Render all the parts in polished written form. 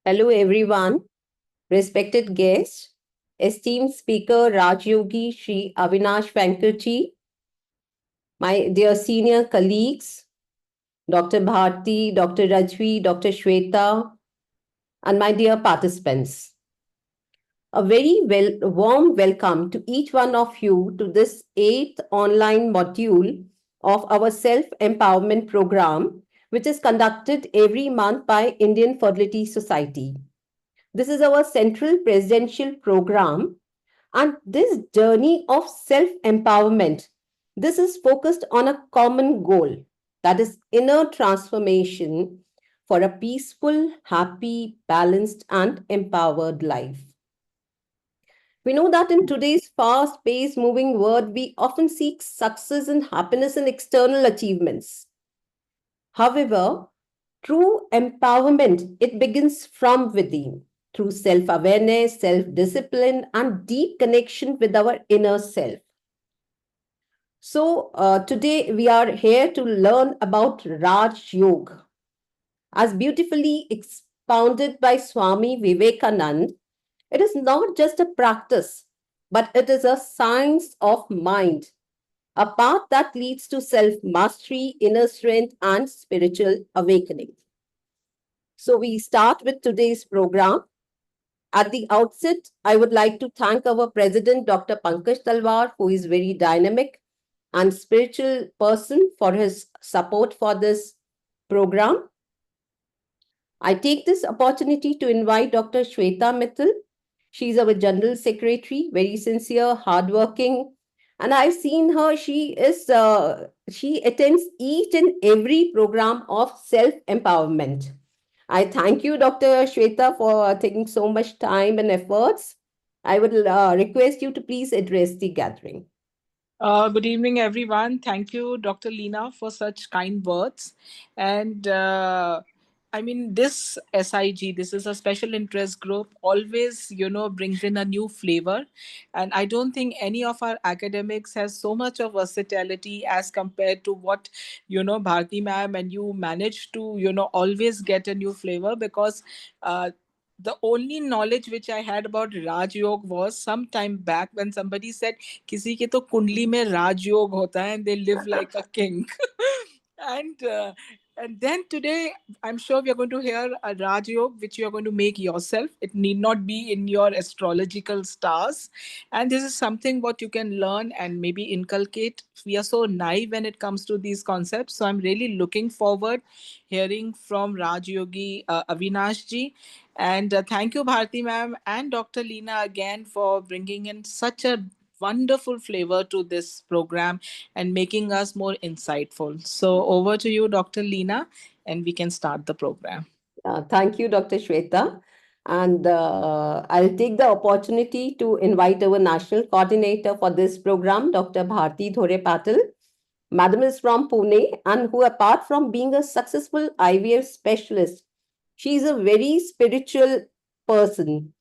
Hello, everyone. Respected guests, esteemed speaker Rajyogi Shri Avinash Vankar, my dear senior colleagues, Dr. Bharti, Dr. Rajvi, Dr. Shweta, and my dear participants. A very warm welcome to each one of you to this 8th online module of our self-empowerment program, which is conducted every month by Indian Fertility Society. This is our central presidential program. And this journey of self empowerment, this is focused on a common goal, that is inner transformation for a peaceful, happy, balanced, and empowered life. We know that in today's fast paced moving world, we often seek success and happiness in external achievements. However, true empowerment, it begins from within through self-awareness, self-discipline, and deep connection with our inner self. So today we are here to learn about Raj Yoga. As beautifully expounded by Swami Vivekanand, it is not just a practice, but it is a science of mind, a path that leads to self-mastery, inner strength, and spiritual awakening. So we start with today's program. At the outset, I would like to thank our president, Dr. Pankaj Talwar, who is very dynamic and spiritual person for his support for this program. I take this opportunity to invite Dr. Shweta Mittal. She's our general secretary, very sincere, hardworking, and I've seen her. She attends each and every program of self empowerment. I thank you, Dr. Shweta, for taking so much time and efforts. I would request you to please address the gathering. Good evening, everyone. Thank you, Dr. Leena, for such kind words. And I mean, this SIG, this is a special interest group, always, brings in a new flavor. And I don't think any of our academics has so much of versatility as compared to what, Bharti ma'am and you managed to, always get a new flavor because the only knowledge which I had about Raj Yoga was some time back when somebody said किसी के तो कुंडली में राजयोग होता है and they live like a king. and uh, and then today I'm sure we are going to hear a Rajyog which you are going to make yourself. It need not be in your astrological stars, and this is something what you can learn and maybe inculcate. We are so naive when it comes to these concepts, so I'm really looking forward hearing from Rajyogi Avinash ji. And thank you, Bharti ma'am and Dr. Leena again for bringing in such a wonderful flavor to this program and making us more insightful. So over to you, Dr. Leena, and we can start the program. Thank you, Dr. Shweta. And I'll take the opportunity to invite our national coordinator for this program, Dr. Bharti Dhore Patil. Madam is from Pune, and who, apart from being a successful IVF specialist, she is a very spiritual person.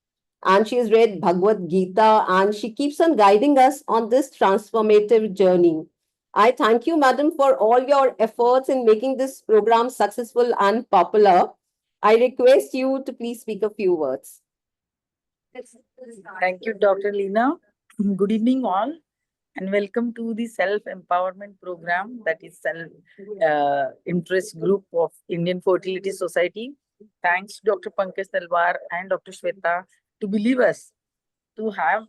And she has read Bhagavad Gita, and she keeps on guiding us on this transformative journey. I thank you, madam, for all your efforts in making this program successful and popular. I request you to please speak a few words. Thank you, Dr. Leena. Good evening, all, and welcome to the Self Empowerment Program, that is Self Interest Group of Indian Fertility Society. Thanks, Dr. Pankaj Talwar and Dr. Shweta, to believe us to have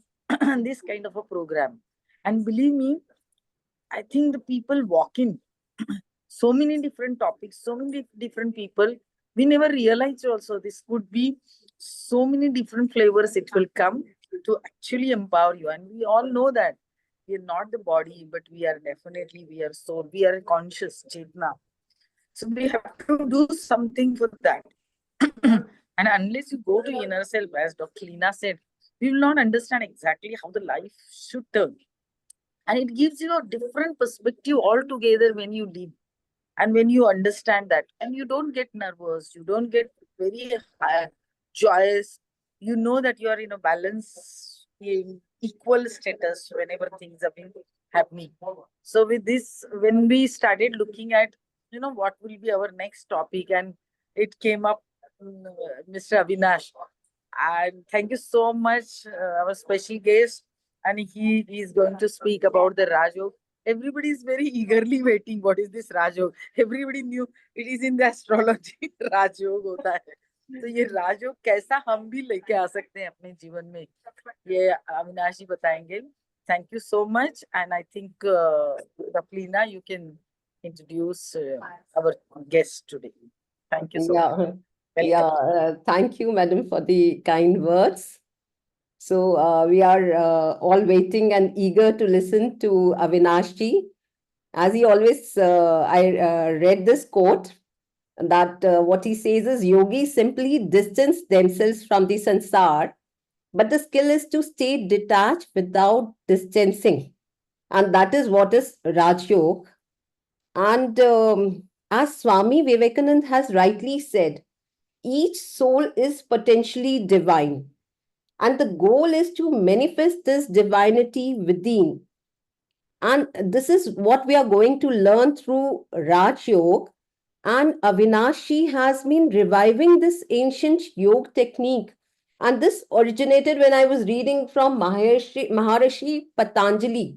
this kind of a program. And believe me, I think the people walk in so many different topics, so many different people. We never realized also this could be so many different flavors it will come to actually empower you. And we all know that we are not the body, but we are definitely, we are soul, we are conscious, Chetna. So we have to do something for that. And unless you go to inner self, as Dr. Leena said, we will not understand exactly how the life should turn. And it gives you a different perspective altogether when you live. And when you understand that, and you don't get nervous, you don't get very joyous, you know that you are in a balance, in equal status whenever things have been happening. So with this, when we started looking at, what will be our next topic, and it came up Mr. Avinash. And thank you so much, our special guest. And he is going to speak about the Rajyog. Everybody is very eagerly waiting. What is this Rajyog? Everybody knew it is in the astrology. Rajyog होता है. तो ये राजयोग कैसा हम भी लेके आ सकते हैं अपने जीवन में, ये अविनाश जी बताएंगे. Thank you so much. And I think, Leena, you can introduce our guest today. Thank you so much. Yeah, Welcome. thank you, madam, for the kind words. So we are all waiting and eager to listen to Avinash ji. As he always, I read this quote that what he says is yogis simply distance themselves from the sansar, but the skill is to stay detached without distancing. And that is what is Rajyog. And as Swami Vivekananda has rightly said, each soul is potentially divine. And the goal is to manifest this divinity within. And this is what we are going to learn through Raj Yoga. And Avinashi has been reviving this ancient yoga technique. And this originated when I was reading from Maharishi Patanjali.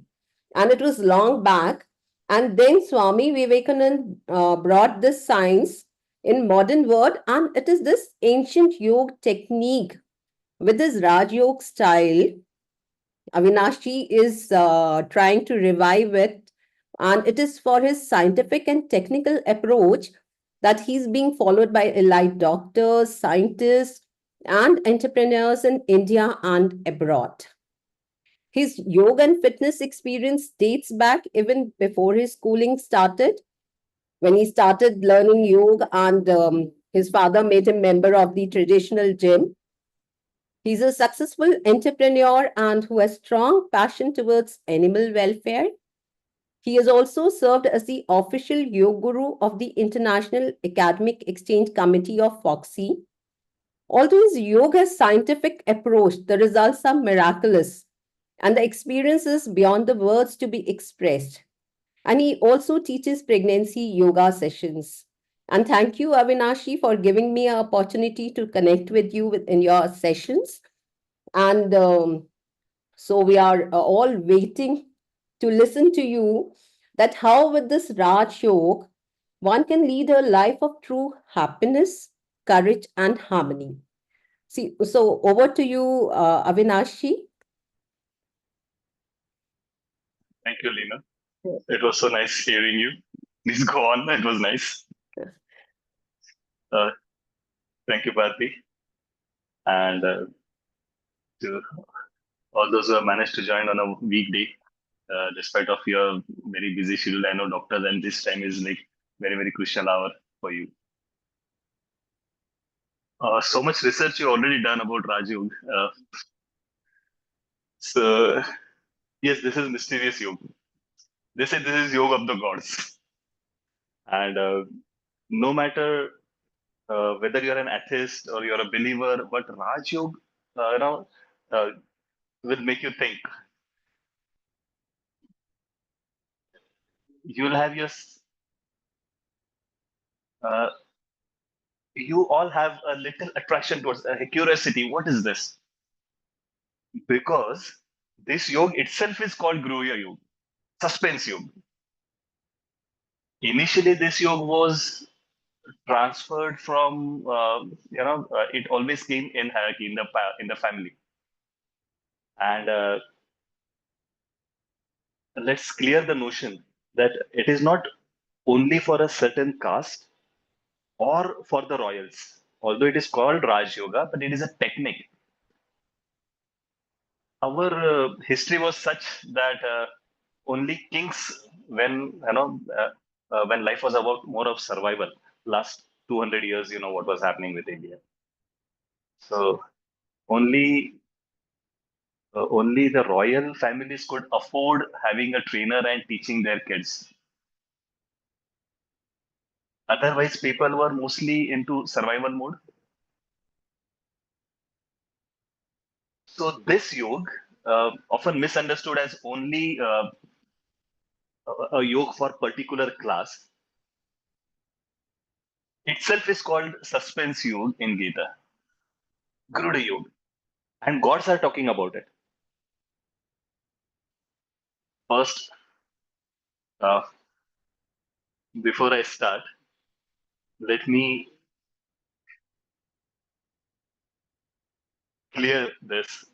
And it was long back. And then Swami Vivekananda brought this science in modern world. And it is this ancient yoga technique with this Raj Yoga style. Avinashi is trying to revive it, and it is for his scientific and technical approach that he's being followed by elite doctors, scientists, and entrepreneurs in India and abroad. His yoga and fitness experience dates back even before his schooling started. When he started learning yoga, and his father made him member of the traditional gym. He's a successful entrepreneur and who has strong passion towards animal welfare. He has also served as the official yoga guru of the International Academic Exchange Committee of FOXY. Although his yoga has scientific approach, the results are miraculous and the experience is beyond the words to be expressed. And he also teaches pregnancy yoga sessions. And thank you, Avinashi, for giving me an opportunity to connect with you in your sessions. And so we are all waiting to listen to you that how with this Raj Yoga, one can lead a life of true happiness, courage, and harmony. See, so over to you, Avinashi. Thank you, Leena. It was so nice hearing you. Please go on. It was nice. Uh, thank you, Bharti. And to all those who have managed to join on a weekday, despite of your very busy schedule, I know doctors, and this time is like very, very crucial hour for you. So much research you already done about Rajyog. So yes, this is mysterious yoga. They say this is yoga of the gods, and no matter whether you're an atheist or you're a believer, but Raj Yoga, uh, will make you think. You'll have uh, you all have a little attraction towards a curiosity. What is this? Because this yoga itself is called Gruya Yoga, suspense yoga. Initially, this yoga was transferred from, it always came in hierarchy in the family. And let's clear the notion that it is not only for a certain caste or for the royals. Although it is called Raj Yoga, but it is a technique. Our history was such that only kings, when life was about more of survival, last 200 years, you know what was happening with India. So only only the royal families could afford having a trainer and teaching their kids. Otherwise, people were mostly into survival mode. So this yoga, often misunderstood as only a yoga for particular class, itself is called suspense yoga in Gita, Garuda yoga, and gods are talking about it. First, uh, before I start, let me clear this.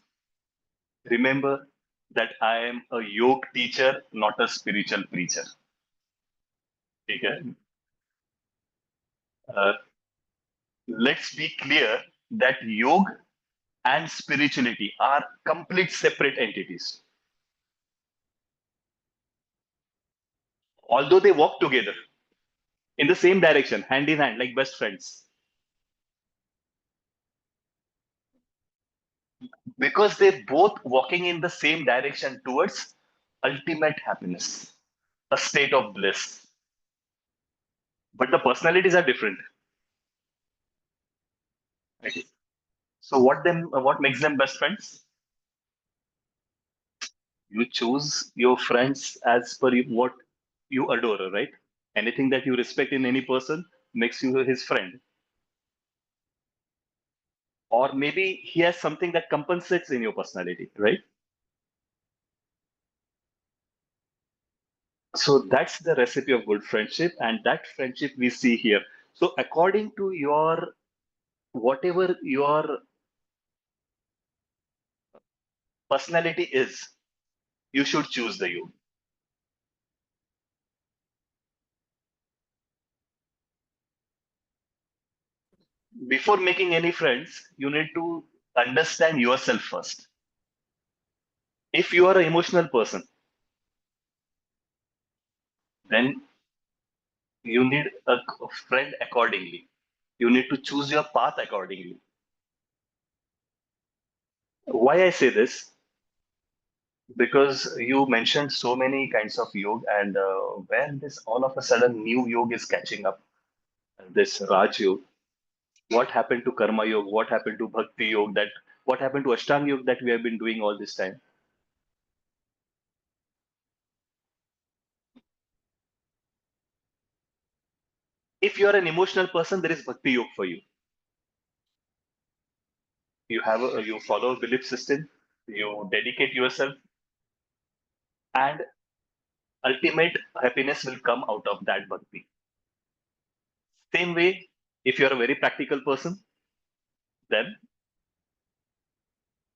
Remember that I am a yoga teacher, not a spiritual preacher. Okay? Uh, let's be clear that yoga and spirituality are complete separate entities, although they walk together in the same direction, hand in hand, like best friends, because they're both walking in the same direction towards ultimate happiness, a state of bliss. But the personalities are different. Okay. So what makes them best friends? You choose your friends as per what you adore, right? Anything that you respect in any person makes you his friend. Or maybe he has something that compensates in your personality, right? So that's the recipe of good friendship, and that friendship we see here. So according to your whatever your personality is, you should choose the you. Before making any friends, you need to understand yourself first. If you are an emotional person, then you need a friend accordingly. You need to choose your path accordingly. Why I say this? Because you mentioned so many kinds of yoga, and when this all of a sudden new yoga is catching up, this Raj yoga, what happened to Karma yoga? What happened to Bhakti yoga? That what happened to Ashtanga yoga that we have been doing all this time? If you are an emotional person, there is Bhakti yoga for you. You follow a belief system, you dedicate yourself, and ultimate happiness will come out of that bhakti. Same way, if you are a very practical person, then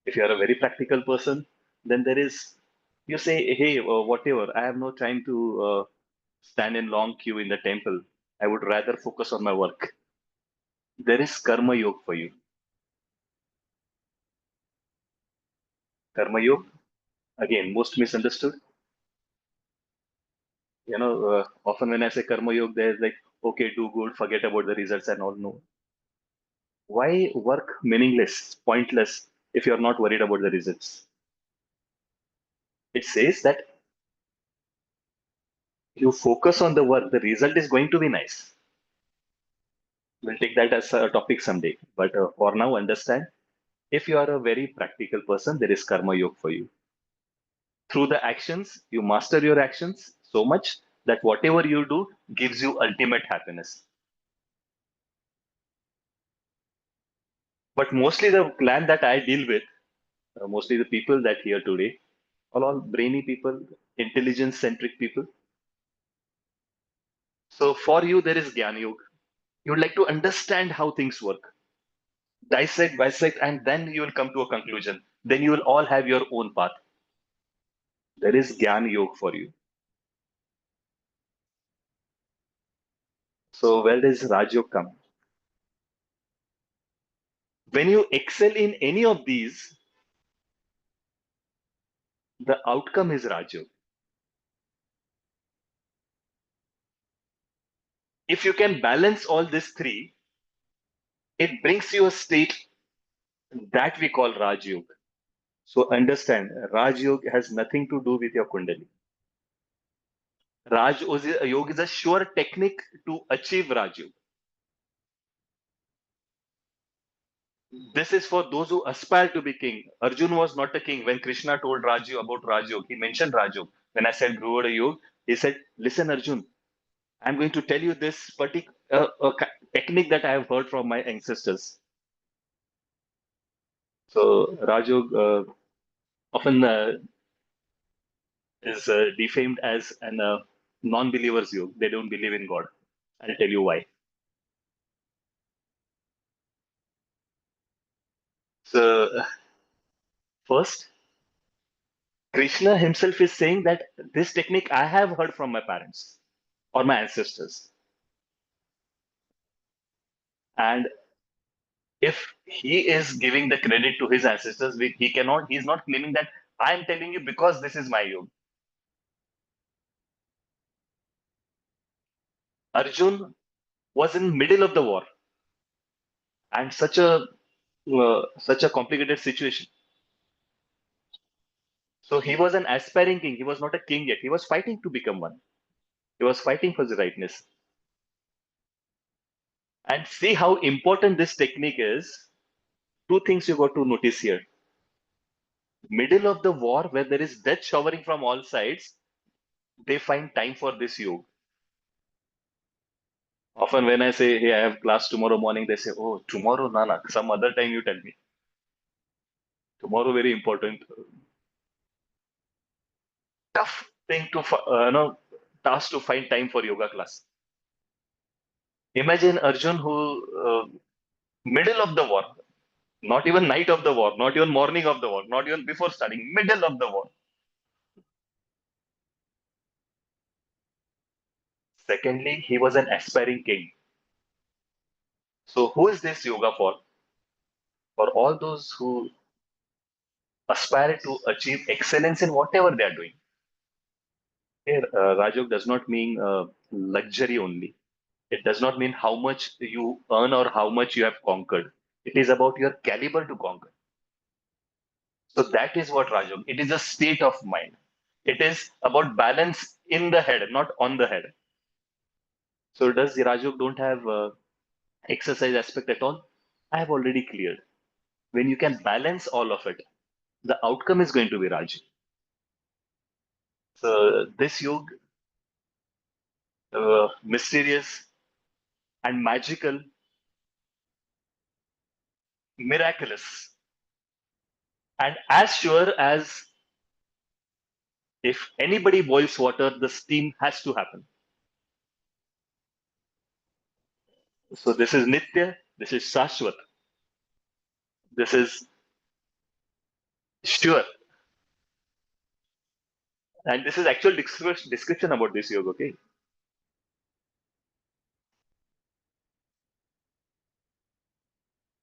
if you are a very practical person, then there is you say, hey, whatever, I have no time to stand in long queue in the temple. I would rather focus on my work. There is karma yoga for you. Karma yoga, again, most misunderstood. Often when I say karma yoga, there's like, okay, do good, forget about the results and all. No. Why work meaningless, pointless, if you're not worried about the results? It says that you focus on the work, the result is going to be nice. We'll take that as a topic someday. But for now, understand if you are a very practical person, there is karma yoga for you. Through the actions, you master your actions so much that whatever you do gives you ultimate happiness. But mostly the clan that I deal with, mostly the people that here today, are all brainy people, intelligence centric people. So for you, there is Gyan Yoga. You would like to understand how things work, dissect, bisect, and then you will come to a conclusion. Then you will all have your own path. There is Gyan Yoga for you. So where does Rajyog come? When you excel in any of these, the outcome is Rajyog. If you can balance all these three, it brings you a state that we call Rajyog. So understand, Rajyog has nothing to do with your Kundali. Raj Yoga is a sure technique to achieve Rajyog. This is for those who aspire to be king. Arjun was not a king. When Krishna told Raju about Rajyog, he mentioned Rajyog. When I said Guru Yoga, he said, listen, Arjun, I'm going to tell you this particular technique that I have heard from my ancestors. So Rajyog often is defamed as an non-believer's yoga. They don't believe in God. I'll tell you why. So first, Krishna himself is saying that this technique I have heard from my parents or my ancestors. And if he is giving the credit to his ancestors, he's not claiming that I'm telling you because this is my yoga. Arjun was in middle of the war and such a complicated situation. So he was an aspiring king. He was not a king yet. He was fighting to become one. He was fighting for the rightness. And see how important this technique is. Two things you got to notice here. Middle of the war, where there is death showering from all sides, they find time for this yoga. Often when I say, hey, I have class tomorrow morning, they say, oh, tomorrow, Nana, some other time you tell me. Tomorrow, very important. Tough thing to, task to find time for yoga class. Imagine Arjun middle of the war, not even night of the war, not even morning of the war, not even before starting, middle of the war. Secondly, he was an aspiring king. So who is this yoga for? For all those who aspire to achieve excellence in whatever they are doing. Here, Rajyog does not mean luxury only. It does not mean how much you earn or how much you have conquered. It is about your caliber to conquer. So that is what Rajyog. It is a state of mind. It is about balance in the head, not on the head. So does the Rajyog don't have exercise aspect at all? I have already cleared. When you can balance all of it, the outcome is going to be Raj. So this yoga, mysterious and magical, miraculous, and as sure as if anybody boils water, the steam has to happen. So this is Nitya, this is Shashwat, this is sure, and this is actual description about this yoga. Okay,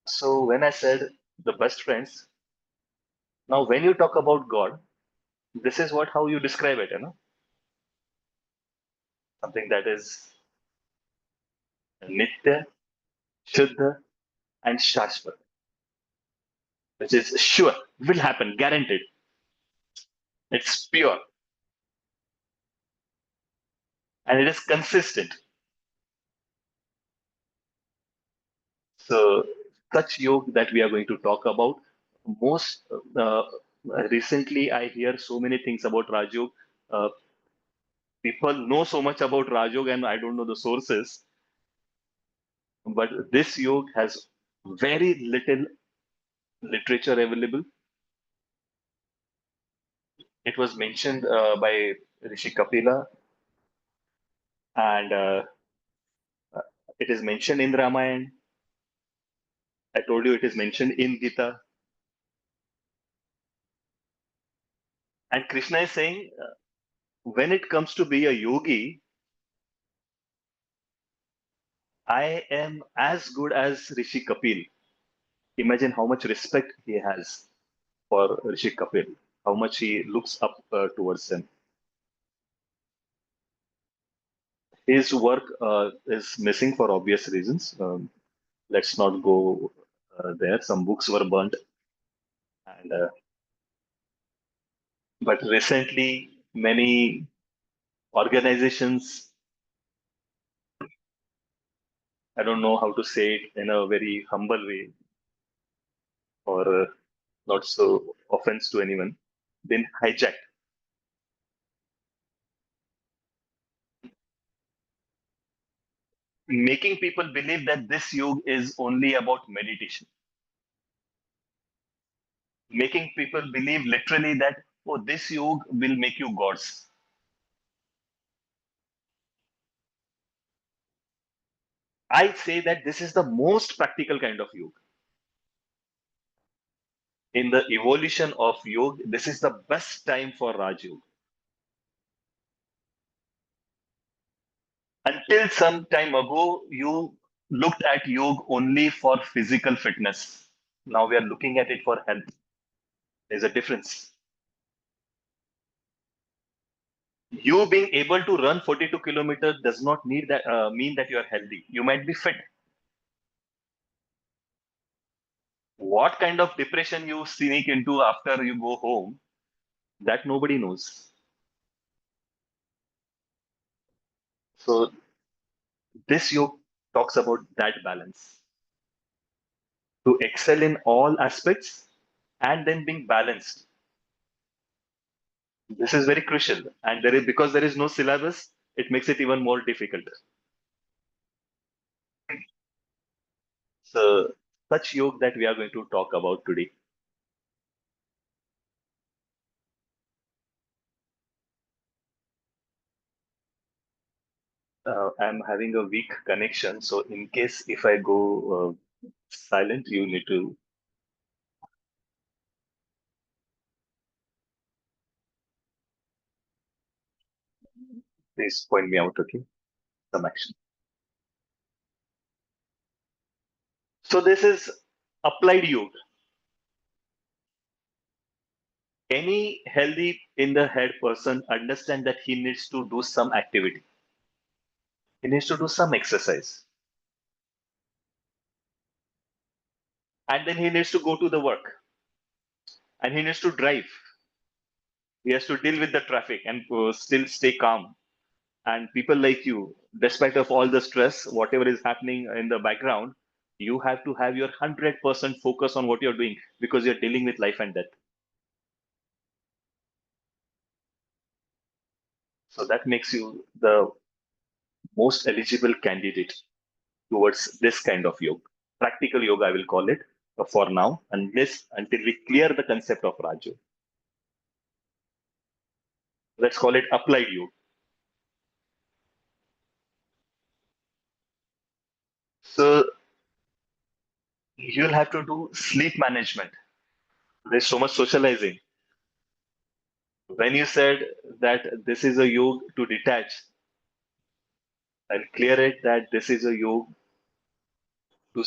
so when I said the best friends, now when you talk about God, this is what how you describe it, something that is Nitya, Shuddha, and Shashwat, which is sure, will happen, guaranteed. It's pure and it is consistent. So, such yoga that we are going to talk about. Most recently, I hear so many things about Rajyog. Uh, People know so much about Rajyog, and I don't know the sources. But this yoga has very little literature available. It was mentioned by Rishi Kapila, and it is mentioned in Ramayana. I told you it is mentioned in Gita. And Krishna is saying, when it comes to be a yogi, I am as good as Rishi Kapil. Imagine how much respect he has for Rishi Kapil, how much he looks up towards him. His work is missing for obvious reasons. Let's not go there. Some books were burnt, and but recently many organizations, I don't know how to say it in a very humble way or not so offense to anyone, been hijacked. making people believe that this yoga is only about meditation, making people believe literally that, oh, this yoga will make you gods. I say that this is the most practical kind of yoga. In the evolution of yoga, this is the best time for Raj Yoga. Until some time ago, you looked at yoga only for physical fitness. Now we are looking at it for health. There's a difference. You being able to run 42 kilometers does not need that mean that you are healthy. You might be fit. What kind of depression you sneak into after you go home, that nobody knows. So this yoga talks about that balance. To excel in all aspects and then being balanced. This is very crucial. And because there is no syllabus, it makes it even more difficult. So such yoga that we are going to talk about today. I'm having a weak connection, so in case if I go silent, you need to please point me out, okay? Some action. So this is applied yoga. Any healthy in the head person understand that he needs to do some activity. He needs to do some exercise. And then he needs to go to the work. And he needs to drive. He has to deal with the traffic and still stay calm. And people like you, despite of all the stress, whatever is happening in the background, you have to have your 100% focus on what you're doing because you're dealing with life and death. So that makes you the most eligible candidate towards this kind of yoga. Practical yoga, I will call it for now, until we clear the concept of Raja. Let's call it applied yoga. So you'll have to do sleep management. There's so much socializing. When you said that this is a yoga to detach, I'll clear it that this is a yoga to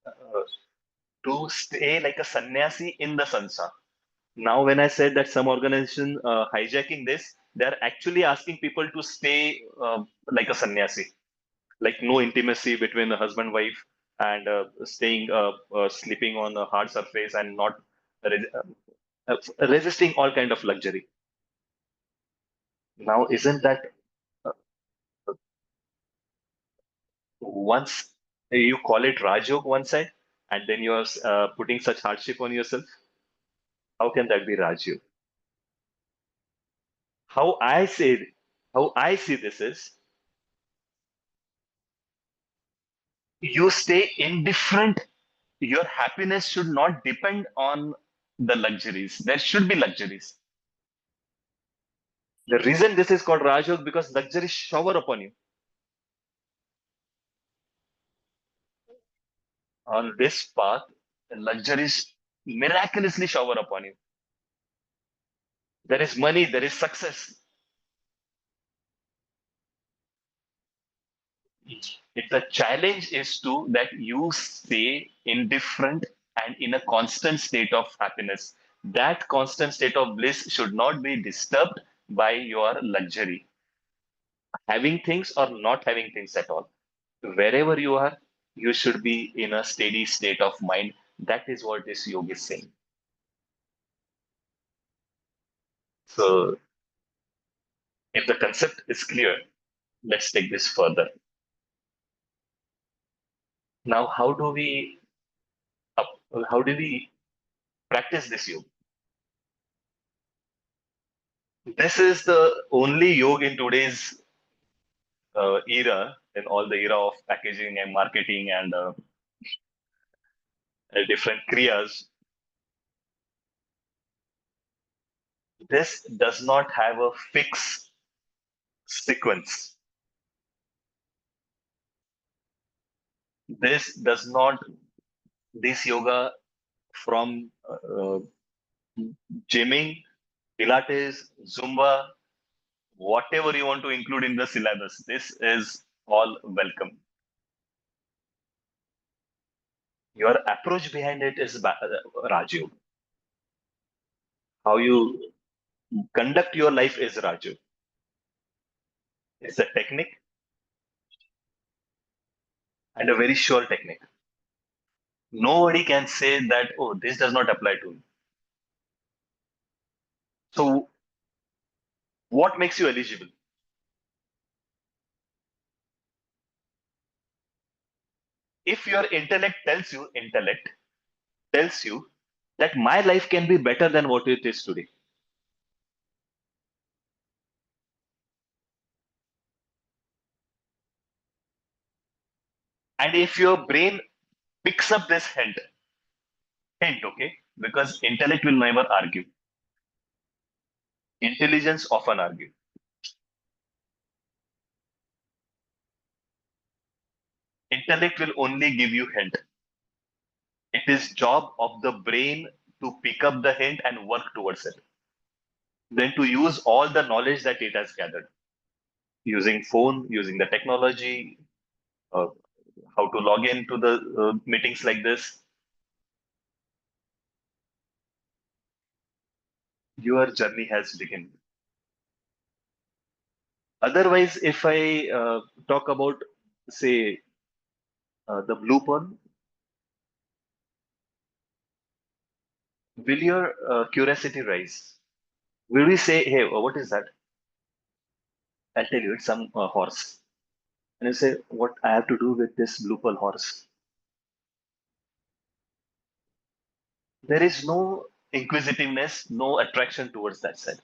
uh, stay like a sannyasi in the sansar. Now, when I said that some organization hijacking this, they're actually asking people to stay like a sannyasi, like no intimacy between the husband wife and staying sleeping on a hard surface and not resisting all kind of luxury. Now, isn't that uh, once you call it Rajyog one side, and then you're putting such hardship on yourself? How can that be Rajyog? How I say, how I see this is you stay indifferent. Your happiness should not depend on the luxuries. There should be luxuries. The reason this is called Rajyog because luxuries shower upon you. On this path, the luxuries miraculously shower upon you. There is money, there is success. The challenge is to that you stay indifferent and in a constant state of happiness. That constant state of bliss should not be disturbed by your luxury, having things or not having things at all. Wherever you are, you should be in a steady state of mind. That is what this yoga is saying. So, if the concept is clear, let's take this further. Now, how do we practice this yoga? This is the only yoga in today's era, in all the era of packaging and marketing and different kriyas, this does not have a fixed sequence. This does not, this yoga from gymming, Pilates, Zumba, whatever you want to include in the syllabus, this is all welcome. Your approach behind it is Rajyog. How you conduct your life is Rajyog. It's a technique and a very sure technique. Nobody can say that, oh, this does not apply to me. So, what makes you eligible? If your intellect tells you that my life can be better than what it is today. And if your brain picks up this hint, okay, because intellect will never argue. Intelligence often argue. Intellect will only give you hint. It is job of the brain to pick up the hint and work towards it. Then to use all the knowledge that it has gathered, using phone, using the technology, uh, how to log into the meetings like this. Your journey has begun. Otherwise, if I talk about, say, the blue pearl, will your curiosity rise? Will we say, hey, what is that? I'll tell you, it's some horse. And you say, what I have to do with this blue pearl horse? There is no inquisitiveness, no attraction towards that side.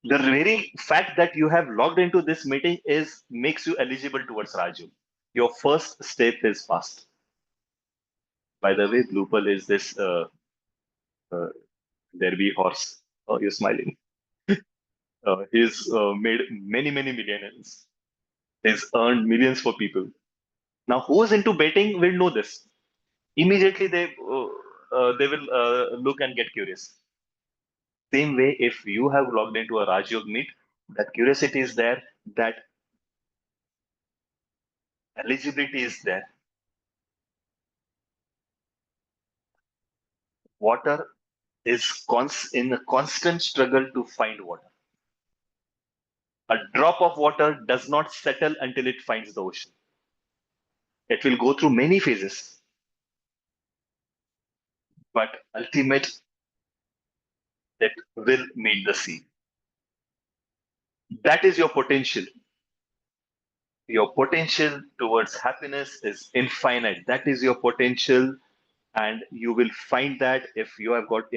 The very fact that you have logged into this meeting is makes you eligible towards Raju. Your first step is passed. By the way, blue pearl is this uh, there be horse. Oh, you're smiling. He's made many millionaires. He's earned millions for people. Now, who's into betting will know this. Immediately, they will look and get curious. Same way, if you have logged into a Rajyog meet, that curiosity is there, that eligibility is there. Water is in a constant struggle to find water. A drop of water does not settle until it finds the ocean. It will go through many phases, but ultimate it will meet the sea. That is your potential. Your potential towards happiness is infinite. That is your potential, and you will find that if you have got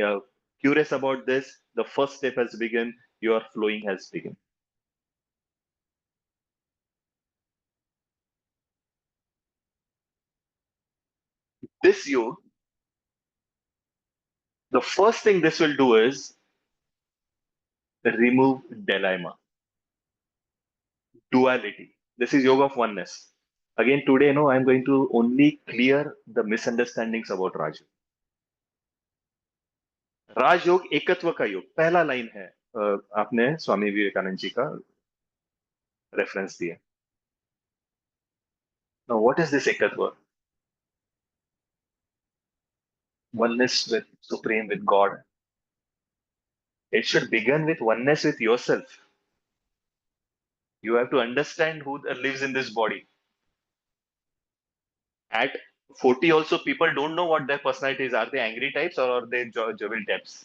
curious about this, the first step has begun. Your flowing has begun. This you, the first thing this will do is remove dilemma, duality. This is yoga of oneness. Again, today, no, I'm going to only clear the misunderstandings about Raj. राजयोग एकत्व का योग पहला line है आपने स्वामी विवेकानंद जी का reference दिया. Now, what is this ekatva? Oneness with Supreme, with God. It should begin with oneness with yourself. You have to understand who lives in this body. At 40 also, people don't know what their personality is. Are they angry types or are they jovial types?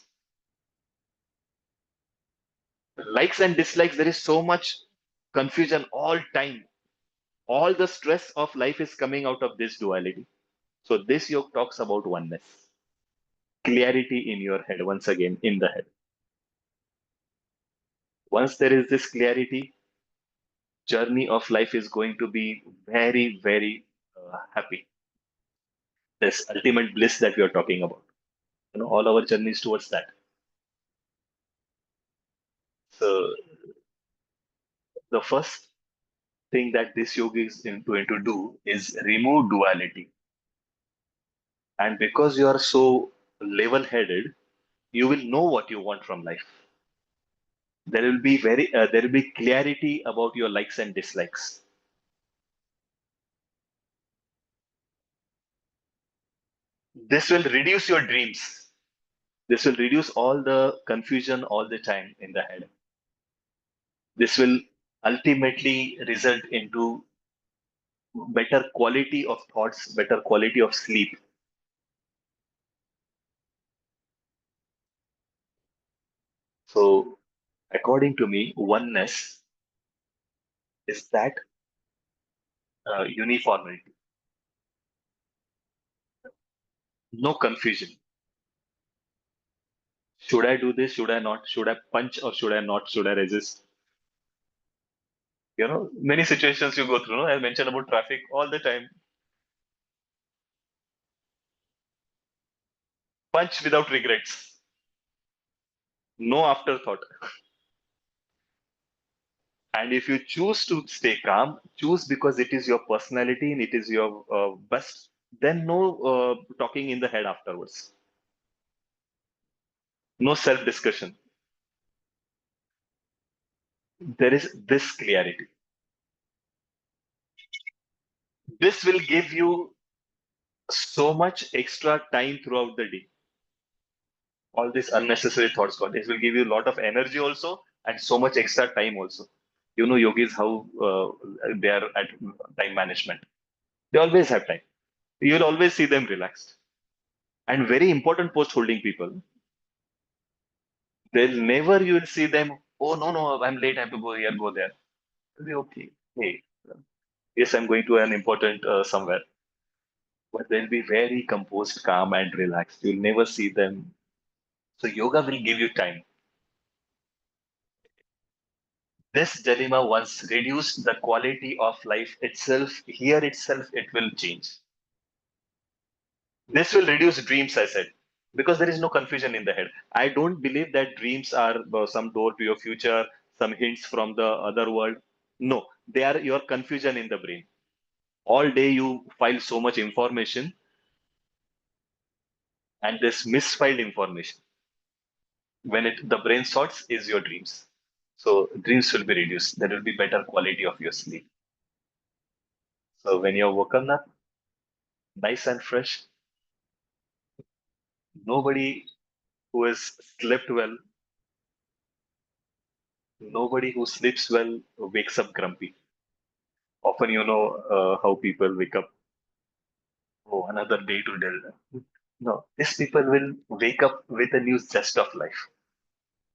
Likes and dislikes, there is so much confusion all time. All the stress of life is coming out of this duality. So this yoga talks about oneness. Clarity in your head, once again, in the head. Once there is this clarity, journey of life is going to be very, very happy. This ultimate bliss that we are talking about. All our journeys towards that. So the first thing that this yoga is going to do is remove duality. And because you are so level-headed, you will know what you want from life. There will be clarity about your likes and dislikes. This will reduce your dreams. This will reduce all the confusion all the time in the head. This will ultimately result into better quality of thoughts, better quality of sleep. So, according to me, oneness is that uniformity, no confusion. Should I do this? Should I not? Should I punch or should I not? Should I resist? Many situations you go through. No? I mentioned about traffic all the time. Punch without regrets, no afterthought. And if you choose to stay calm, choose because it is your personality and it is your best, then no talking in the head afterwards. No self discussion. There is this clarity. This will give you so much extra time throughout the day. All these unnecessary thoughts gone. This will give you a lot of energy also and so much extra time also. Yogis, how they are at time management. They always have time. You'll always see them relaxed. And very important post holding people, they'll never you will see them, oh, no, I'm late, I have to go here, go there. It'll be okay. Hey, yes, I'm going to an important somewhere. But they'll be very composed, calm, and relaxed. You'll never see them. So, yoga will give you time. This dilemma once reduced the quality of life itself, here itself, it will change. This will reduce dreams, I said, because there is no confusion in the head. I don't believe that dreams are some door to your future, some hints from the other world. No, they are your confusion in the brain. All day you file so much information, and this misfiled information, when the brain sorts, is your dreams. So dreams will be reduced. There will be better quality of your sleep. So when you're woken up, nice and fresh, nobody who has slept well, nobody who sleeps well wakes up grumpy. Often, how people wake up, oh, another day to deal. No, these people will wake up with a new zest of life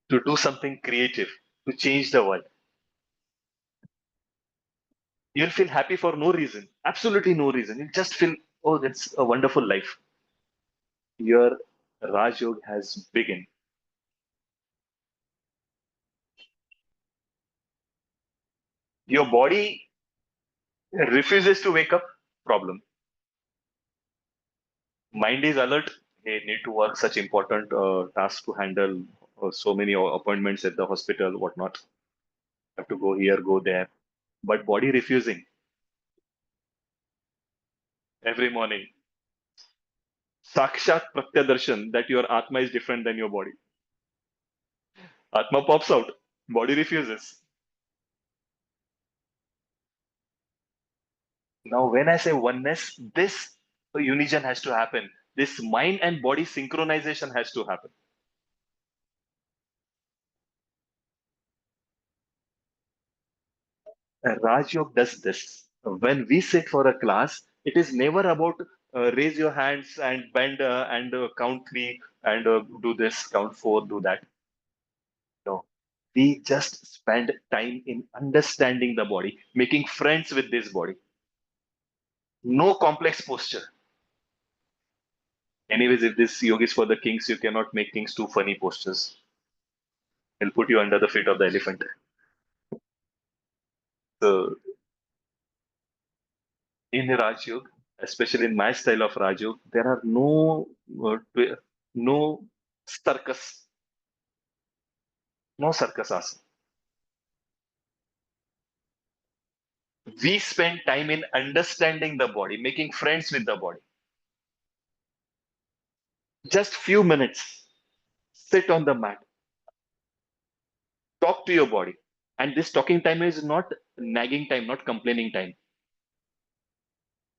to do something creative, to change the world. You'll feel happy for no reason, absolutely no reason. You'll just feel, oh, that's a wonderful life. Your Rajyog has begun. Your body refuses to wake up, problem. Mind is alert, hey, need to work such important tasks to handle so many appointments at the hospital, whatnot. Have to go here, go there. But body refusing every morning. Sakshat Pratyadarshan that your Atma is different than your body. Atma pops out, body refuses. Now, when I say oneness, this unison has to happen. This mind and body synchronization has to happen. Rajyog does this. When we sit for a class, it is never about raise your hands and bend and count three and do this, count four, do that. No, we just spend time in understanding the body, making friends with this body. No complex posture. Anyways, if this yoga is for the kings, you cannot make kings too funny postures. It'll put you under the feet of the elephant. So in Rajyog, especially in my style of Rajyog, there are no circus, no circus asana. We spend time in understanding the body, making friends with the body. Just few minutes, sit on the mat, talk to your body. And this talking time is not nagging time, not complaining time.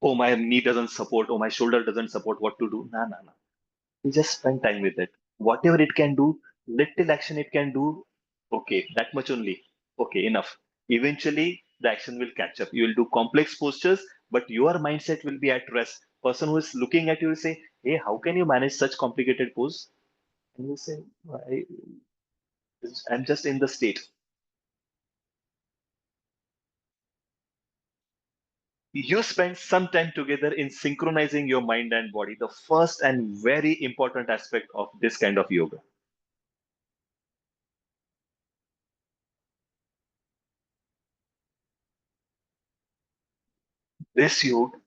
Oh, my knee doesn't support, oh, my shoulder doesn't support, what to do? Nah, nah, nah. You just spend time with it. Whatever it can do, little action it can do, okay, that much only. Okay, enough. Eventually, the action will catch up. You will do complex postures, but your mindset will be at rest. Person who is looking at you will say, hey, how can you manage such complicated pose? And you say, I'm just in the state. You spend some time together in synchronizing your mind and body, the first and very important aspect of this kind of yoga. This yoga,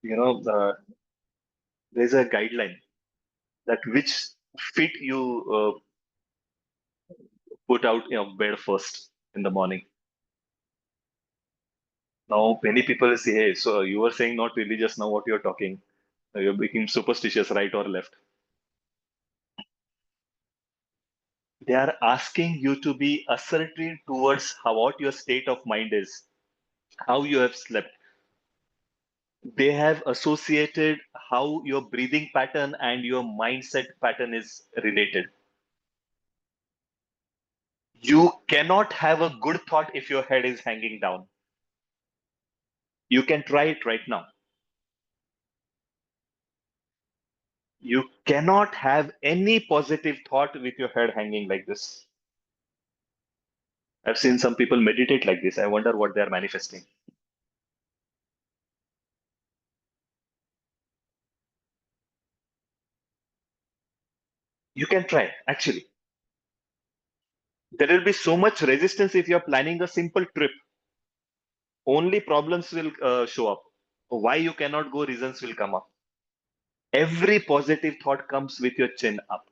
you know, there's a guideline that which fit you put out bed first in the morning. Now, many people say, hey, so you were saying not religious, now what you're talking? You're becoming superstitious, right or left? They are asking you to be assertive towards what your state of mind is, how you have slept. They have associated how your breathing pattern and your mindset pattern is related. You cannot have a good thought if your head is hanging down. You can try it right now. You cannot have any positive thought with your head hanging like this. I've seen some people meditate like this. I wonder what they're manifesting. You can try, actually. There will be so much resistance if you're planning a simple trip. Only problems will show up. Why you cannot go, reasons will come up. Every positive thought comes with your chin up.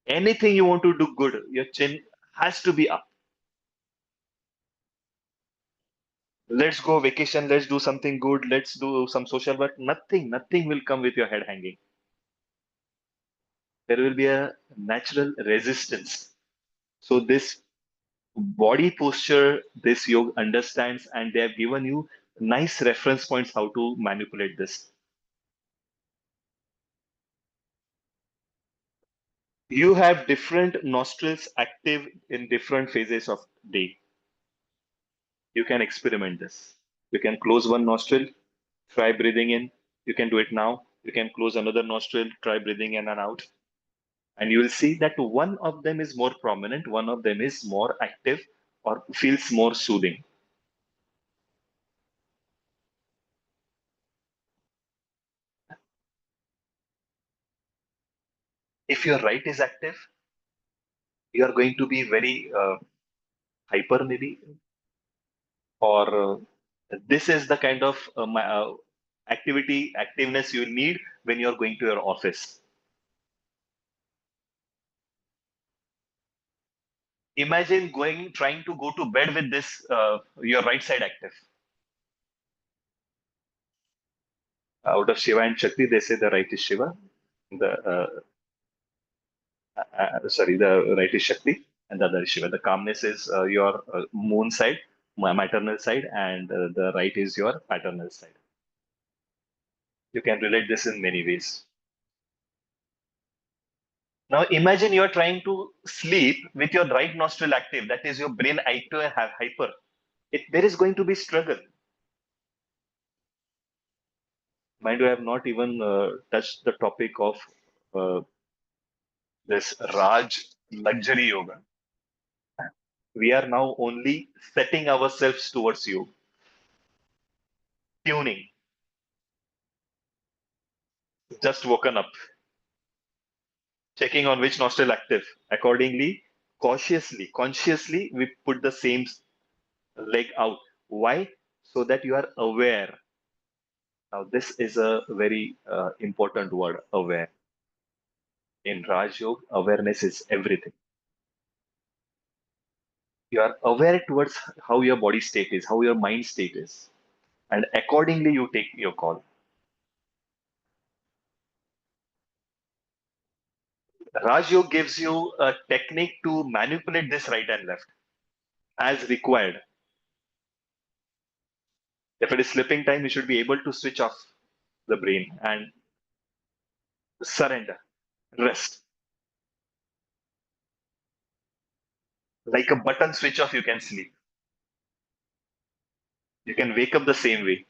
Anything you want to do good, your chin has to be up. Let's go vacation, let's do something good, let's do some social work. Nothing will come with your head hanging. There will be a natural resistance. So this body posture, this yoga understands, and they have given you nice reference points how to manipulate this. You have different nostrils active in different phases of day. You can experiment this. You can close one nostril, try breathing in. You can do it now. You can close another nostril, try breathing in and out. And you will see that one of them is more prominent, one of them is more active or feels more soothing. If your right is active, you are going to be very hyper, maybe, or this is the kind of activeness you need when you're going to your office. Imagine trying to go to bed with this, your right side active. Out of Shiva and Shakti, they say the right is Shiva, the right is Shakti, and the other is Shiva. The calmness is your moon side, maternal side, and the right is your paternal side. You can relate this in many ways. Now imagine you're trying to sleep with your right nostril active, that is your brain hyper. There is going to be struggle. Mind you, I have not even touched the topic of uh, this Raj luxury yoga. We are now only setting ourselves towards you, tuning, just woken up, checking on which nostril active. Accordingly, cautiously, consciously, we put the same. leg out. Why? So that you are aware. Now, this is a very important word, aware. In Raj Yoga, awareness is everything. You are aware towards how your body state is, how your mind state is, and accordingly you take your call. Raj Yoga gives you a technique to manipulate this right and left as required. If it is sleeping time, you should be able to switch off the brain and surrender, rest. Like a button switch off, you can sleep. You can wake up the same way.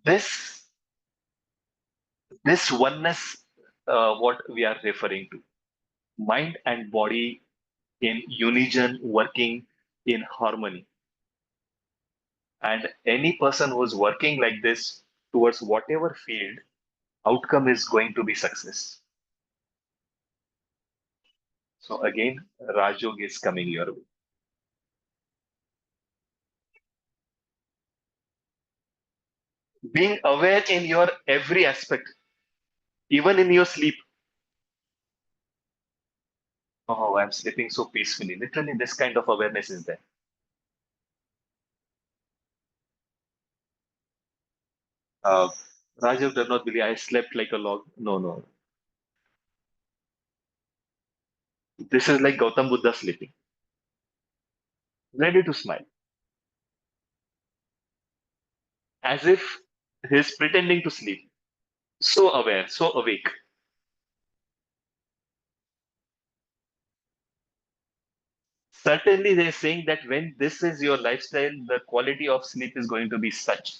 This this oneness, what we are referring to, mind and body in unison, working in harmony. And any person who is working like this towards whatever field, outcome is going to be success. So again, Rajyog is coming your way. Being aware in your every aspect, even in your sleep. Oh, I'm sleeping so peacefully. Literally, this kind of awareness is there. Uh, Rajiv does not believe I slept like a log. No, no. This is like Gautam Buddha sleeping, ready to smile, as if he's pretending to sleep. So aware, so awake. Certainly, they're saying that when this is your lifestyle, the quality of sleep is going to be such.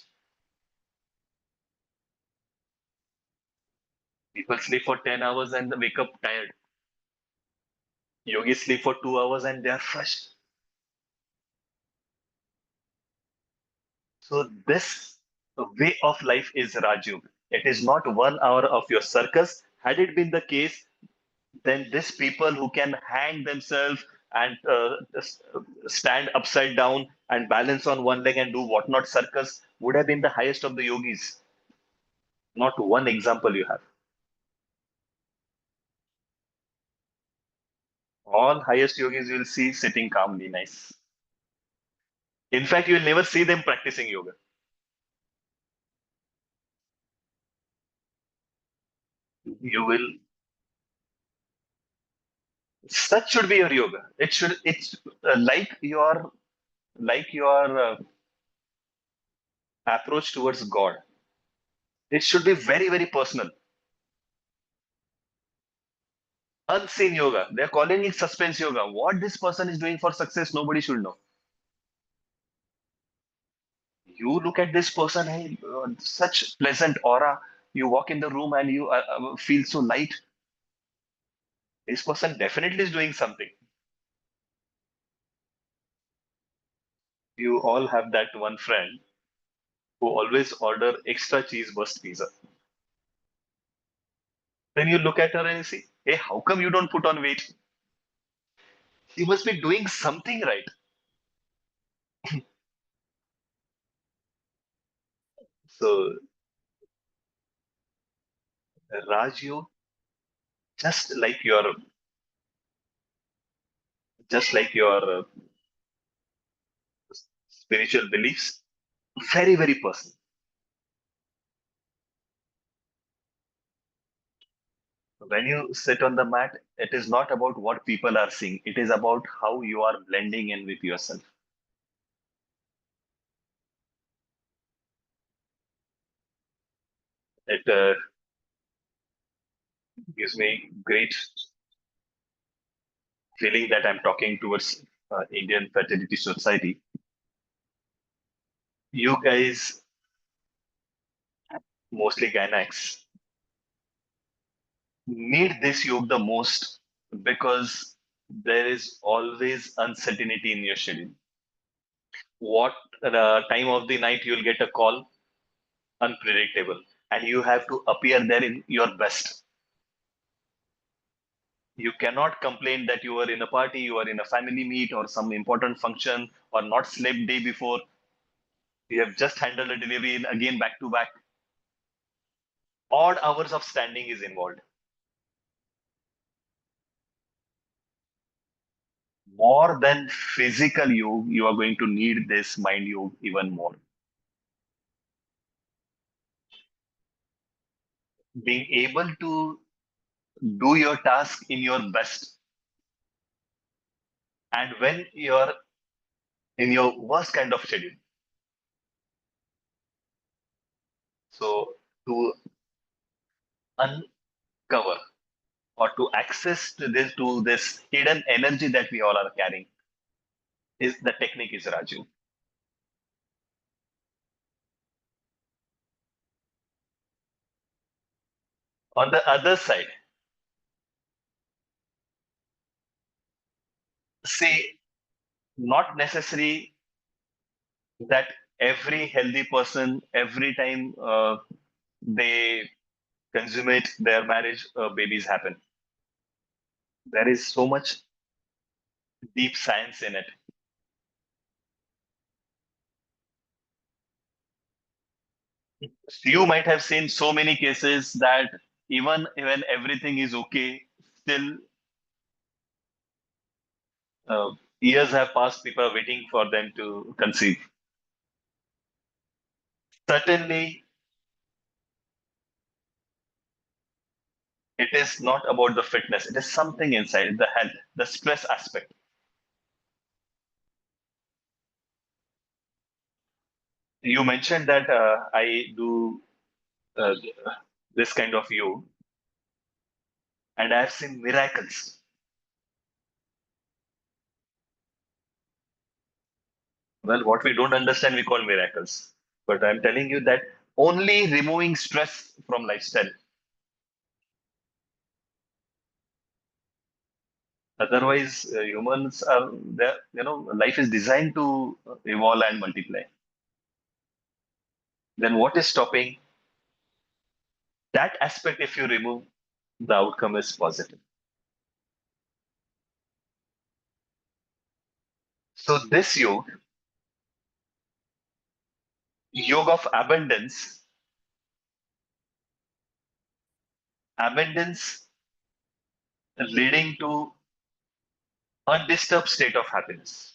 People sleep for 10 hours and they wake up tired. Yogis sleep for 2 hours and they are fresh. So, this way of life is Rajyog. It is not 1 hour of your circus. Had it been the case, then these people who can hang themselves and stand upside down and balance on one leg and do whatnot circus would have been the highest of the yogis. Not one example you have. All highest yogis you will see sitting calmly, nice. In fact, you will never see them practicing yoga. You will. Such should be your yoga. It should. It's like your approach towards God. It should be very very personal. Unseen yoga. They're calling it suspense yoga. What this person is doing for success, nobody should know. You look at this person, hey, such pleasant aura. You walk in the room and you feel so light. This person definitely is doing something. You all have that one friend who always order extra cheese burst pizza. Then you look at her and you see, hey, how come you don't put on weight? She must be doing something right. So Raju, just like your just like your spiritual beliefs, very very personal. When you sit on the mat, it is not about what people are seeing. It is about how you are blending in with yourself. It gives me great feeling that I'm talking towards Indian Fertility Society. You guys, mostly gynacs, need this yoga the most because there is always uncertainty in your schedule. What time of the night you'll get a call, unpredictable, and you have to appear there in your best. You cannot complain that you are in a party, you are in a family meet or some important function, or not slept day before. You have just handled a delivery and again back to back. Odd hours of standing is involved. More than physical yoga, you are going to need this mind yoga even more. Being able to do your task in your best. And when you're in your worst kind of schedule. So to uncover or to access to this hidden energy that we all are carrying is the technique is Raju. On the other side, see, not necessary that every healthy person, every time they consummate their marriage, babies happen. There is so much deep science in it. You might have seen so many cases that even when everything is okay, still uh, years have passed, people are waiting for them to conceive. Certainly, it is not about the fitness, it is something inside the health, the stress aspect. You mentioned that I do uh, this kind of yoga, and I have seen miracles. Well, what we don't understand, we call miracles. But I'm telling you that only removing stress from lifestyle. Otherwise, humans are there. Life is designed to evolve and multiply. Then what is stopping that aspect? If you remove, the outcome is positive. So this yoga of abundance leading to undisturbed state of happiness.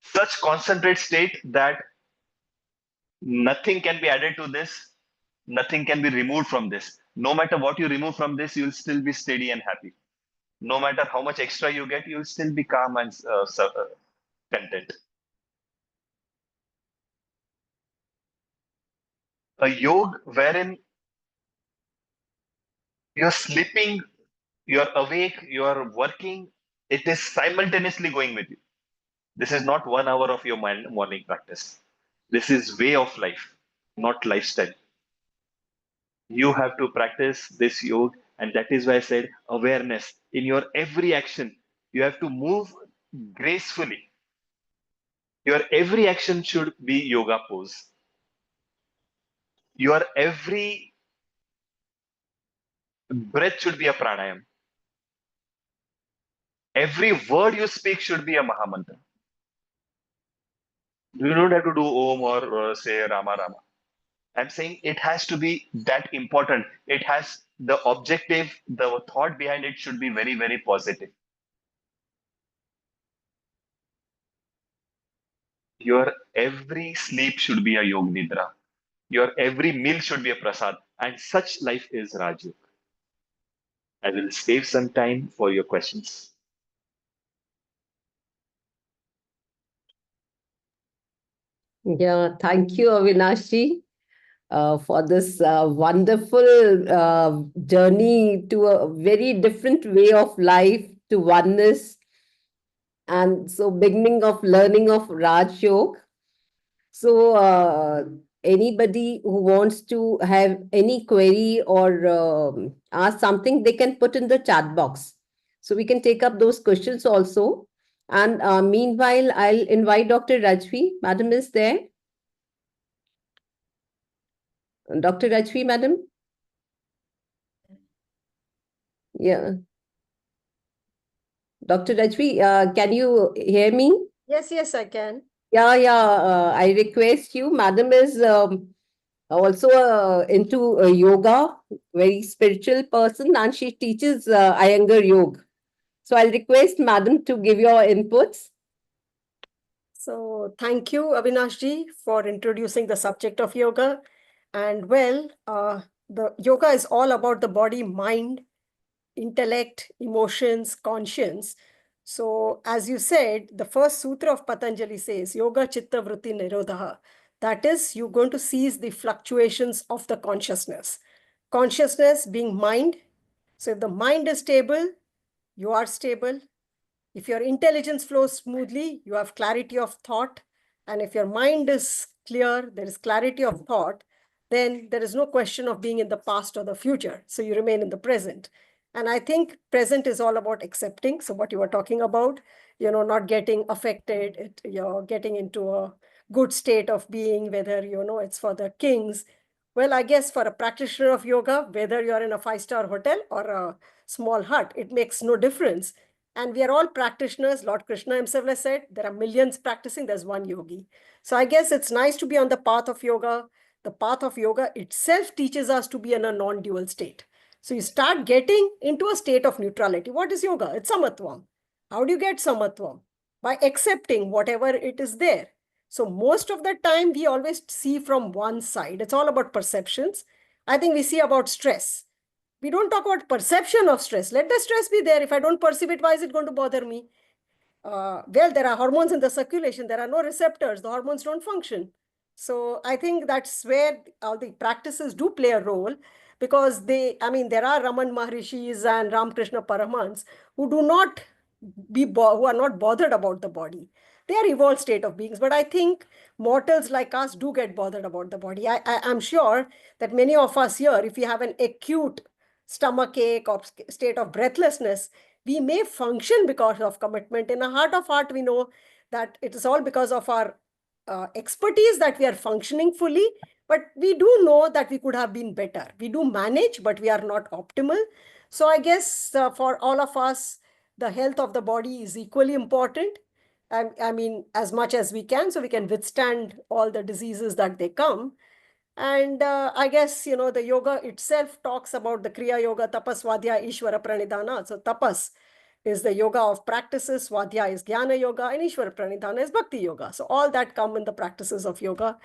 Such concentrate state that nothing can be added to this, nothing can be removed from this. No matter what you remove from this, you'll still be steady and happy. No matter how much extra you get, you'll still be calm and content. A yoga wherein you're sleeping, you're awake, you're working, it is simultaneously going with you. This is not 1 hour of your morning practice. This is way of life, not lifestyle. You have to practice this yoga, and that is why I said awareness in your every action. You have to move gracefully. Your every action should be yoga pose. Your every breath should be a pranayam. Every word you speak should be a mahamantra. You don't have to do Om or say Rama Rama. I'm saying it has to be that important. It has the objective, the thought behind it should be very, very positive. Your every sleep should be a yog nidra. Your every meal should be a prasad. And such life is Rajyog. I will save some time for your questions. Yeah, thank you, Avinashi, for this wonderful journey to a very different way of life, to oneness, and so beginning of learning of Raj Yoga. So, anybody who wants to have any query or ask something, they can put in the chat box. So we can take up those questions also. And meanwhile, I'll invite Dr. Rajvi. Madam is there. Dr. Rajvi, madam. Yeah. Dr. Rajvi, can you hear me? Yes, I can. Yeah, I request you. Madam is also into yoga, very spiritual person, and she teaches Iyengar yoga. So I'll request Madam to give your inputs. So thank you, Avinash ji, for introducing the subject of yoga. And well, the yoga is all about the body, mind, intellect, emotions, conscience. So as you said, the first sutra of Patanjali says, Yoga Chitta Vritti Nirodha. That is, you're going to seize the fluctuations of the consciousness. Consciousness being mind. So if the mind is stable, you are stable. If your intelligence flows smoothly, you have clarity of thought. And if your mind is clear, there is clarity of thought, then there is no question of being in the past or the future. So you remain in the present. And I think present is all about accepting. So what you were talking about, not getting affected, you're getting into a good state of being, whether, it's for the kings. Well, I guess for a practitioner of yoga, whether you're in a five-star hotel or a small hut, it makes no difference. And we are all practitioners. Lord Krishna himself has said, there are millions practicing, there's one yogi. So I guess it's nice to be on the path of yoga. The path of yoga itself teaches us to be in a non-dual state. So you start getting into a state of neutrality. What is yoga? It's samatvam. How do you get samatvam? By accepting whatever it is there. So most of the time we always see from one side. It's all about perceptions. I think we see about stress. We don't talk about perception of stress. Let the stress be there. If I don't perceive it, why is it going to bother me? Well, there are hormones in the circulation. There are no receptors. The hormones don't function. So I think that's where all the practices do play a role, because there are Raman Maharishis and Ramakrishna Paramhans who do not who are not bothered about the body. They are evolved state of beings. But I think mortals like us do get bothered about the body. I'm sure that many of us here, if we have an acute stomach ache or state of breathlessness, we may function because of commitment. In a heart of heart, we know that it is all because of our expertise that we are functioning fully, but we do know that we could have been better. We do manage, but we are not optimal. So I guess for all of us, the health of the body is equally important. As much as we can, so we can withstand all the diseases that they come. And I guess, the yoga itself talks about the Kriya Yoga, Tapas, Svadhyaya, Ishvara, Pranidhana. So tapas is the yoga of practices, Svadhyaya is Jnana Yoga, and Ishvara Pranidhana is Bhakti Yoga. So all that come in the practices of yoga.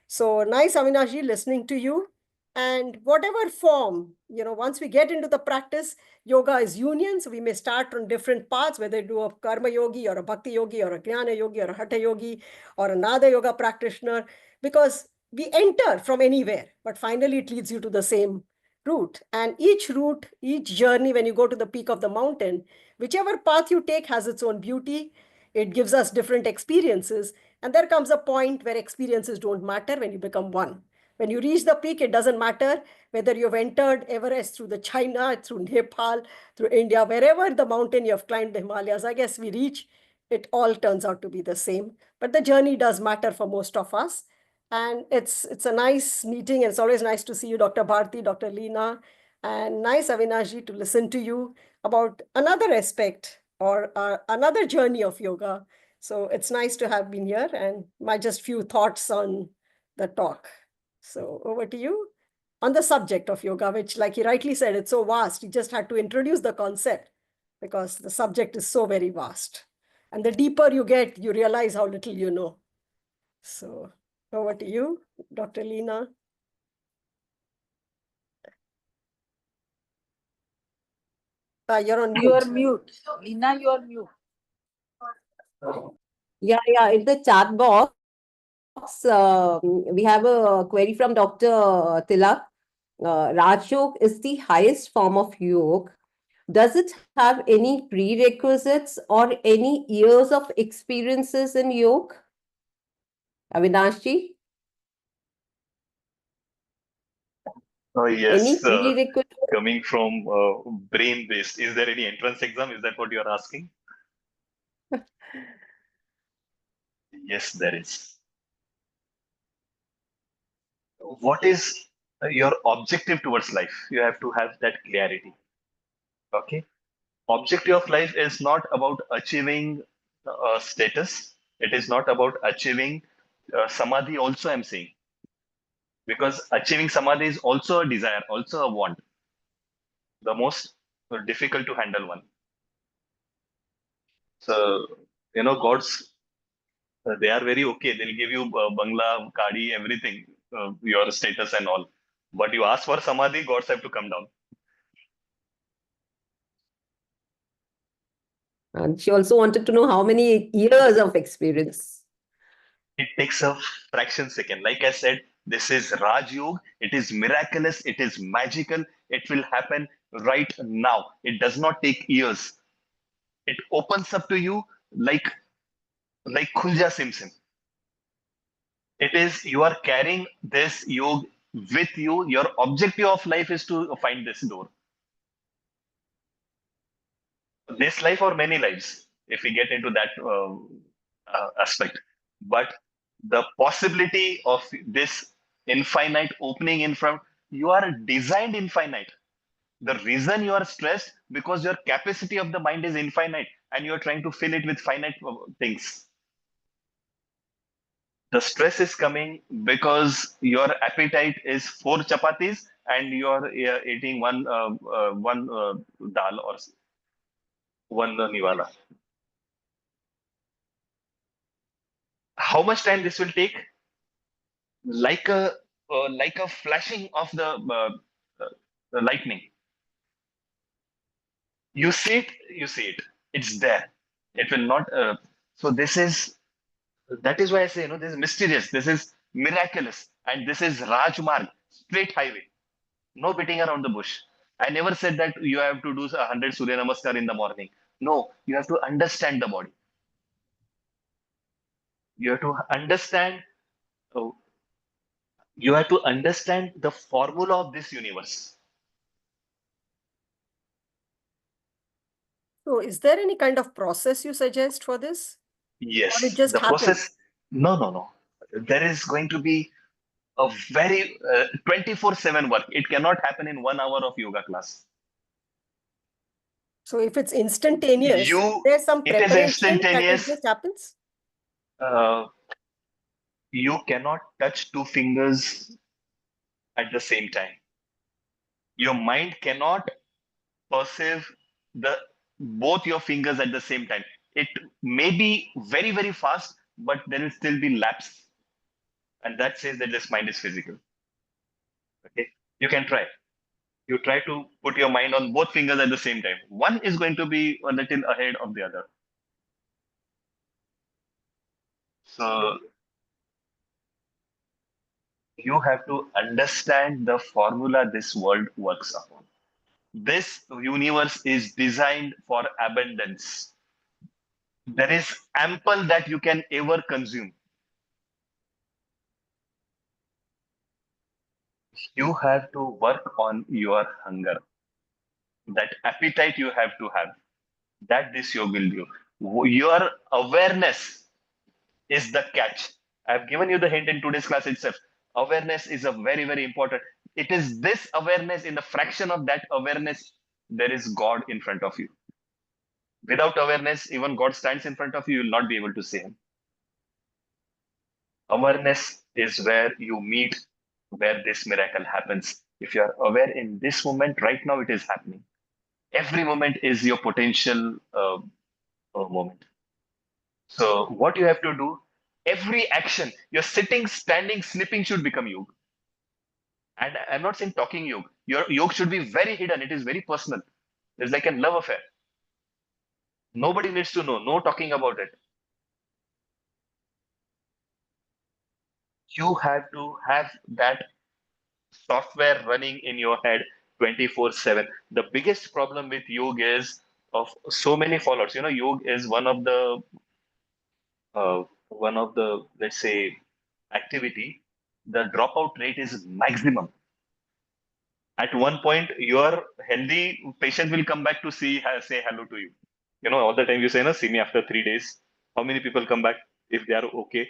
So nice, Avinashji, listening to you. And whatever form, once we get into the practice, yoga is union. So we may start on different paths, whether you do a karma yogi or a bhakti yogi or a jnana yogi or a hatha yogi or another yoga practitioner, because we enter from anywhere, but finally it leads you to the same route. And each route, each journey, when you go to the peak of the mountain, whichever path you take has its own beauty. It gives us different experiences. And there comes a point where experiences don't matter when you become one. When you reach the peak, it doesn't matter whether you've entered Everest through the China, through Nepal, through India, wherever the mountain you have climbed the Himalayas, I guess we reach, it all turns out to be the same. But the journey does matter for most of us. And it's a nice meeting. And it's always nice to see you, Dr. Bharti, Dr. Leena, and nice, Avinashji, to listen to you about another aspect or another journey of yoga. So it's nice to have been here, and my just few thoughts on the talk. So over to you on the subject of yoga, which, like he rightly said, it's so vast. He just had to introduce the concept because the subject is so very vast. And the deeper you get, you realize how little you know. So over to you, Dr. Leena. You're on mute. You are mute. Leena, you are mute. Yeah. In the chat box, we have a query from Dr. Tilak. Rajyog is the highest form of yoga. Does it have any prerequisites or any years of experiences in yoga? Avinashji? Oh, Any yes. prerequisites? Coming from brain based, is there any entrance exam? Is that what you're asking? Yes, there is. What is your objective towards life? You have to have that clarity. Okay. Objective of life is not about achieving status. It is not about achieving samadhi also, I'm saying. Because achieving samadhi is also a desire, also a want. The most difficult to handle one. So, gods, they are very okay. They'll give you bangla, kadi, everything, your status and all. But you ask for samadhi, gods have to come down. And she also wanted to know how many years of experience. It takes a fraction second. Like I said, this is Rajyog. It is miraculous. It is magical. It will happen right now. It does not take years. It opens up to you like Khulja Sim Sim. It is you are carrying this yog with you. Your objective of life is to find this door. This life or many lives, if we get into that aspect. But the possibility of this infinite opening in front, you are designed infinite. The reason you are stressed because your capacity of the mind is infinite and you are trying to fill it with finite things. The stress is coming because your appetite is 4 chapatis and you are eating one dal or one niwala. How much time this will take? Like a flashing of the lightning. You see it. It's there. It will not. So this is that is why I say this is mysterious. This is miraculous, and this is Rajmarg, straight highway. No beating around the bush. I never said that you have to do 100 Surya Namaskar in the morning. No, you have to understand the body. You have to understand. uh, You have to understand the formula of this universe. So is there any kind of process you suggest for this? Or it Yes, just the happens? process. No, no, no. There is going to be a very 24/7 work. It cannot happen in 1 hour of yoga class. So if it's instantaneous, there's some It is preparation that it instantaneous. just happens? Uh, you cannot touch 2 fingers at the same time. Your mind cannot perceive the both your fingers at the same time. It may be very, very fast, but there will still be lapse. And that says that this mind is physical. Okay. You can try. You try to put your mind on both fingers at the same time. One is going to be a little ahead of the other. So you have to understand the formula this world works upon. This universe is designed for abundance. There is ample that you can ever consume. You have to work on your hunger. That appetite you have to have. That this yoga will do. Your awareness is the catch. I've given you the hint in today's class itself. Awareness is a very, very important. It is this awareness, in the fraction of that awareness, there is God in front of you. Without awareness, even God stands in front of you, you will not be able to see Him. Awareness is where you meet, where this miracle happens. If you are aware in this moment, right now, it is happening. Every moment is your potential moment. So, what you have to do, every action, you're sitting, standing, sleeping should become yoga. And I'm not saying talking yoga. Your yoga should be very hidden. It is very personal. It's like a love affair. Nobody needs to know. No talking about it. You have to have that software running in your head 24/7. The biggest problem with yoga is of so many followers. Yoga is one of the let's say activity. The dropout rate is maximum. At one point, your healthy patient will come back to say hello to you. All the time you say, no, see me after 3 days. How many people come back if they are okay?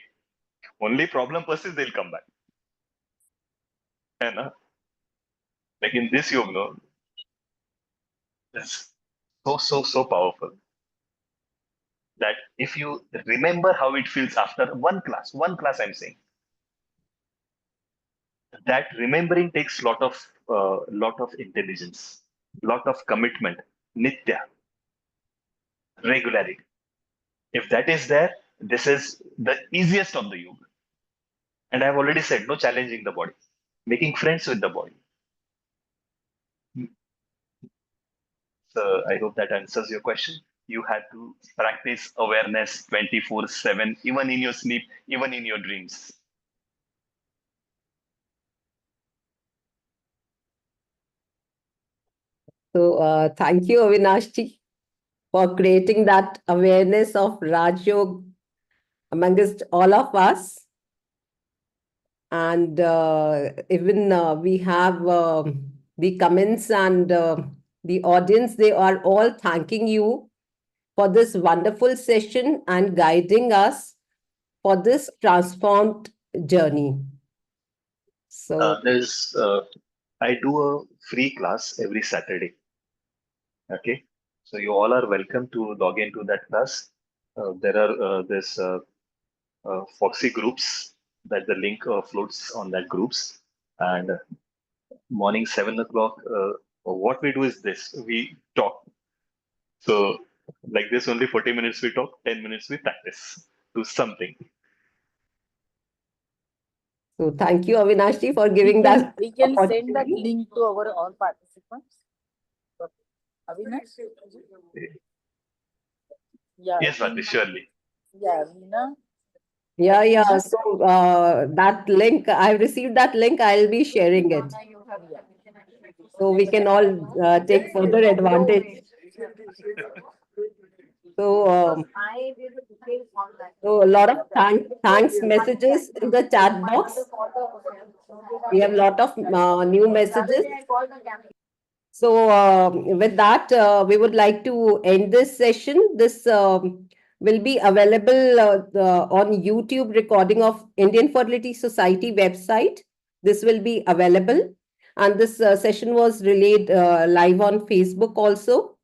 Only problem persists, they'll come back. And like in this yoga, no, is so powerful that if you remember how it feels after one class, I'm saying that remembering takes lot of intelligence, lot of commitment, nitya, regularity. If that is there, this is the easiest of the yoga. And I've already said no challenging the body, making friends with the body. So I hope that answers your question. You have to practice awareness 24/7, even in your sleep, even in your dreams. So thank you, Avinash, for creating that awareness of Rajyog amongst all of us. And even we have the comments and the audience, they are all thanking you for this wonderful session and guiding us for this transformed journey. So, There's I do a free class every Saturday. Okay, so you all are welcome to log into that class. There are this Foxy groups that the link floats on that groups, and morning 7 o'clock. What we do is this: we talk. So like this, only 40 minutes we talk, 10 minutes we practice. Do something. so thank you, Avinash, for We giving can, that we can send that opportunity. link to our all participants. Avinash? Yeah, Yes, Bharti, surely. yeah, Leena. Yeah, yeah. Leena? So that link, I've received that link. I'll be sharing it. So we can all take further advantage. So, so a lot of thanks messages in the chat box. We have a lot of new messages. So, with that, we would like to end this session. This will be available on YouTube recording of Indian Fertility Society website. This will be available. And this session was relayed live on Facebook also.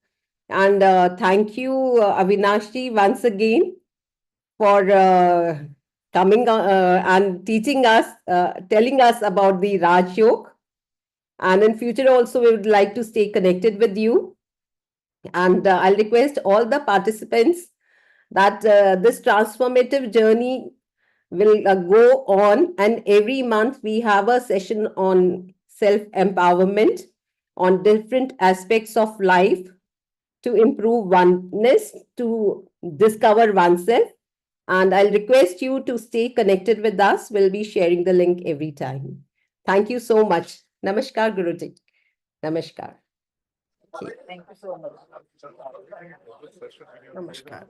And thank you, Avinash once again for coming and teaching us, telling us about the Raj Yoga. And in future also, we would like to stay connected with you. And I'll request all the participants that this transformative journey will go on. And every month we have a session on self-empowerment, on different aspects of life to improve oneness, to discover oneself. And I'll request you to stay connected with us. We'll be sharing the link every time. Thank you so much. Namaskar, Guruji. Namaskar. Thank you so much. Namaskar.